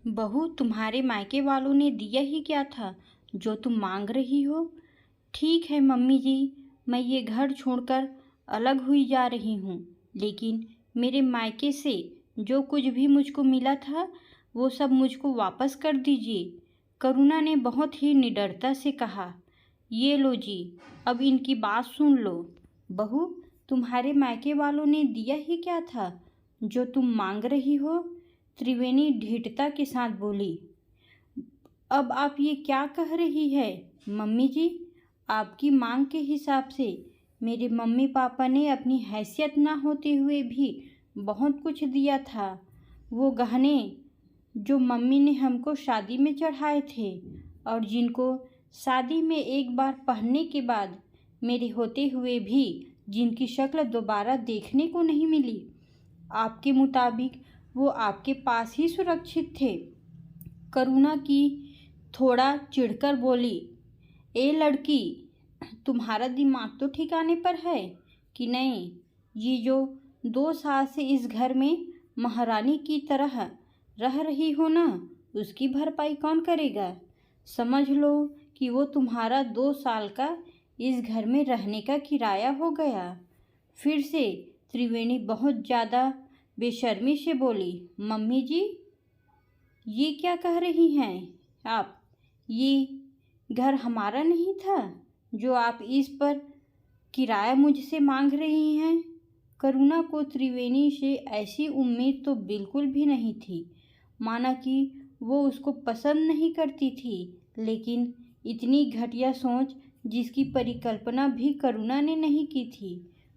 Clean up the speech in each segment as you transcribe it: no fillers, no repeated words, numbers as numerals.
बहू, तुम्हारे मायके वालों ने दिया ही क्या था जो तुम मांग रही हो। ठीक है मम्मी जी, मैं ये घर छोड़कर अलग हुई जा रही हूँ, लेकिन मेरे मायके से जो कुछ भी मुझको मिला था वो सब मुझको वापस कर दीजिए। करुणा ने बहुत ही निडरता से कहा। ये लो जी, अब इनकी बात सुन लो। बहू, तुम्हारे मायके वालों ने दिया ही क्या था जो तुम मांग रही हो। त्रिवेणी ढीठता के साथ बोली। अब आप ये क्या कह रही है मम्मी जी। आपकी मांग के हिसाब से मेरे मम्मी पापा ने अपनी हैसियत ना होते हुए भी बहुत कुछ दिया था। वो गहने जो मम्मी ने हमको शादी में चढ़ाए थे और जिनको शादी में एक बार पहनने के बाद मेरे होते हुए भी जिनकी शक्ल दोबारा देखने को नहीं मिली, आपके मुताबिक वो आपके पास ही सुरक्षित थे। करुणा की थोड़ा चिढ़कर बोली। ए लड़की, तुम्हारा दिमाग तो ठिकाने पर है कि नहीं। ये जो 2 साल से इस घर में महारानी की तरह रह रही हो ना, उसकी भरपाई कौन करेगा। समझ लो कि वो तुम्हारा 2 साल का इस घर में रहने का किराया हो गया। फिर से त्रिवेणी बहुत ज़्यादा बेशर्मी से बोली। मम्मी जी, ये क्या कह रही हैं आप। ये घर हमारा नहीं था जो आप इस पर किराया मुझसे मांग रही हैं। करुणा को त्रिवेणी से ऐसी उम्मीद तो बिल्कुल भी नहीं थी। माना कि वो उसको पसंद नहीं करती थी, लेकिन इतनी घटिया सोच जिसकी परिकल्पना भी करुणा ने नहीं की थी।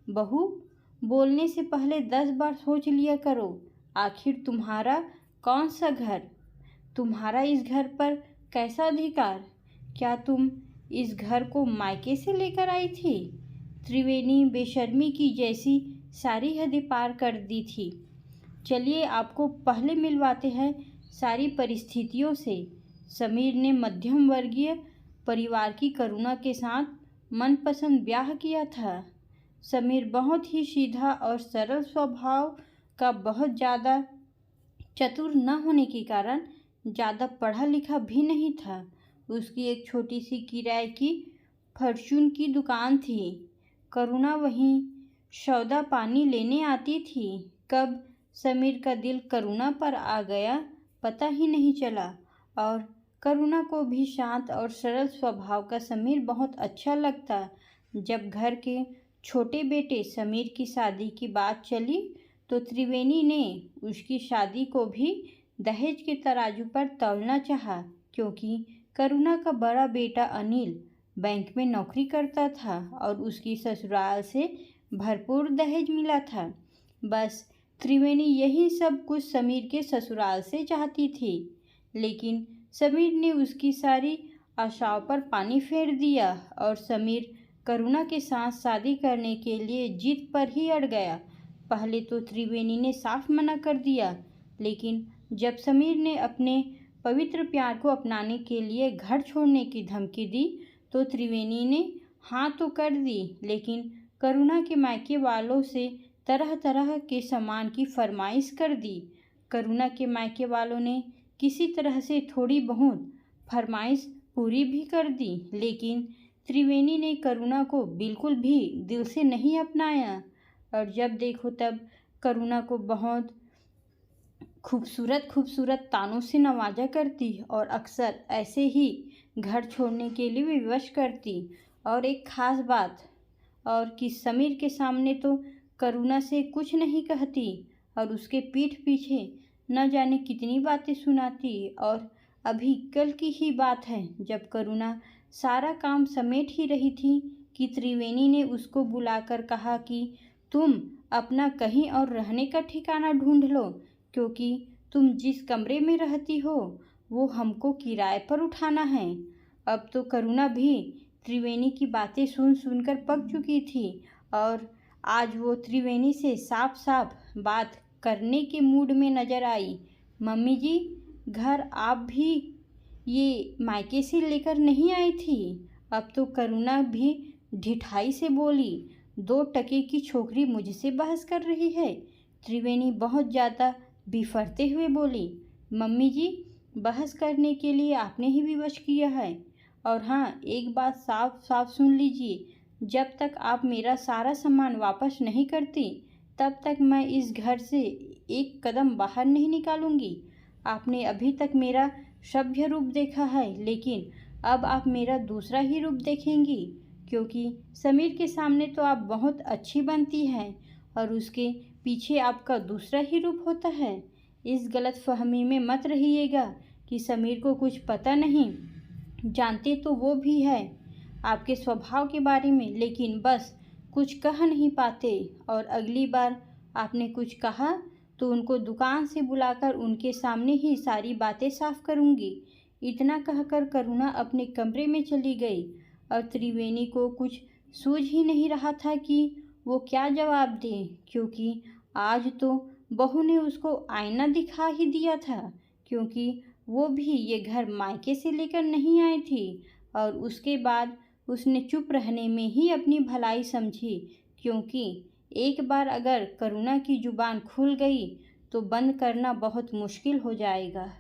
बहू, बोलने से पहले 10 बार सोच लिया करो। आखिर तुम्हारा कौन सा घर, तुम्हारा इस घर पर कैसा अधिकार। क्या तुम इस घर को मायके से लेकर आई थी। त्रिवेणी बेशर्मी की जैसी सारी हदें पार कर दी थी। चलिए आपको पहले मिलवाते हैं सारी परिस्थितियों से। समीर ने मध्यम वर्गीय परिवार की करुणा के साथ मनपसंद ब्याह किया था। समीर बहुत ही सीधा और सरल स्वभाव का, बहुत ज़्यादा चतुर न होने के कारण ज़्यादा पढ़ा लिखा भी नहीं था। उसकी एक छोटी सी किराए की फॉर्च्यून की दुकान थी। करुणा वहीं सौदा पानी लेने आती थी। कब समीर का दिल करुणा पर आ गया पता ही नहीं चला, और करुणा को भी शांत और सरल स्वभाव का समीर बहुत अच्छा लगता। जब घर के छोटे बेटे समीर की शादी की बात चली तो त्रिवेणी ने उसकी शादी को भी दहेज के तराजू पर तौलना चाहा, क्योंकि करुणा का बड़ा बेटा अनिल बैंक में नौकरी करता था और उसकी ससुराल से भरपूर दहेज मिला था। बस त्रिवेणी यही सब कुछ समीर के ससुराल से चाहती थी, लेकिन समीर ने उसकी सारी आशाओं पर पानी फेर दिया और समीर करुणा के साथ शादी करने के लिए जिद पर ही अड़ गया। पहले तो त्रिवेणी ने साफ मना कर दिया, लेकिन जब समीर ने अपने पवित्र प्यार को अपनाने के लिए घर छोड़ने की धमकी दी तो त्रिवेणी ने हाँ तो कर दी, लेकिन करुणा के मायके वालों से तरह तरह के सामान की फरमाइश कर दी। करुणा के मायके वालों ने किसी तरह से थोड़ी बहुत फरमाइश पूरी भी कर दी, लेकिन त्रिवेणी ने करुणा को बिल्कुल भी दिल से नहीं अपनाया। और जब देखो तब करुणा को बहुत खूबसूरत खूबसूरत तानों से नवाजा करती और अक्सर ऐसे ही घर छोड़ने के लिए विवश करती। और एक ख़ास बात और कि समीर के सामने तो करुणा से कुछ नहीं कहती और उसके पीठ पीछे न जाने कितनी बातें सुनाती। और अभी कल की ही बात है जब करुणा सारा काम समेट ही रही थी कि त्रिवेणी ने उसको बुलाकर कहा कि तुम अपना कहीं और रहने का ठिकाना ढूंढ लो, क्योंकि तुम जिस कमरे में रहती हो वो हमको किराए पर उठाना है। अब तो करुणा भी त्रिवेणी की बातें सुन सुनकर पक चुकी थी और आज वो त्रिवेणी से साफ साफ बात करने के मूड में नज़र आई। मम्मी जी, घर आप भी ये मायके से लेकर नहीं आई थी। अब तो करुणा भी ढिठाई से बोली। 2 टके की छोकरी मुझसे बहस कर रही है। त्रिवेणी बहुत ज़्यादा बिफरते हुए बोली। मम्मी जी, बहस करने के लिए आपने ही विवश किया है। और हाँ, एक बात साफ साफ सुन लीजिए, जब तक आप मेरा सारा सामान वापस नहीं करती तब तक मैं इस घर से एक कदम बाहर नहीं निकालूंगी। आपने अभी तक मेरा सभ्य रूप देखा है, लेकिन अब आप मेरा दूसरा ही रूप देखेंगी, क्योंकि समीर के सामने तो आप बहुत अच्छी बनती हैं और उसके पीछे आपका दूसरा ही रूप होता है। इस गलतफहमी में मत रहिएगा कि समीर को कुछ पता नहीं। जानते तो वो भी है आपके स्वभाव के बारे में, लेकिन बस कुछ कह नहीं पाते। और अगली बार आपने कुछ कहा तो उनको दुकान से बुलाकर उनके सामने ही सारी बातें साफ करूंगी। इतना कहकर करुणा अपने कमरे में चली गई और त्रिवेणी को कुछ सूझ ही नहीं रहा था कि वो क्या जवाब दे, क्योंकि आज तो बहू ने उसको आईना दिखा ही दिया था, क्योंकि वो भी ये घर मायके से लेकर नहीं आई थी। और उसके बाद उसने चुप रहने में ही अपनी भलाई समझी, क्योंकि एक बार अगर करुणा की जुबान खुल गई तो बंद करना बहुत मुश्किल हो जाएगा।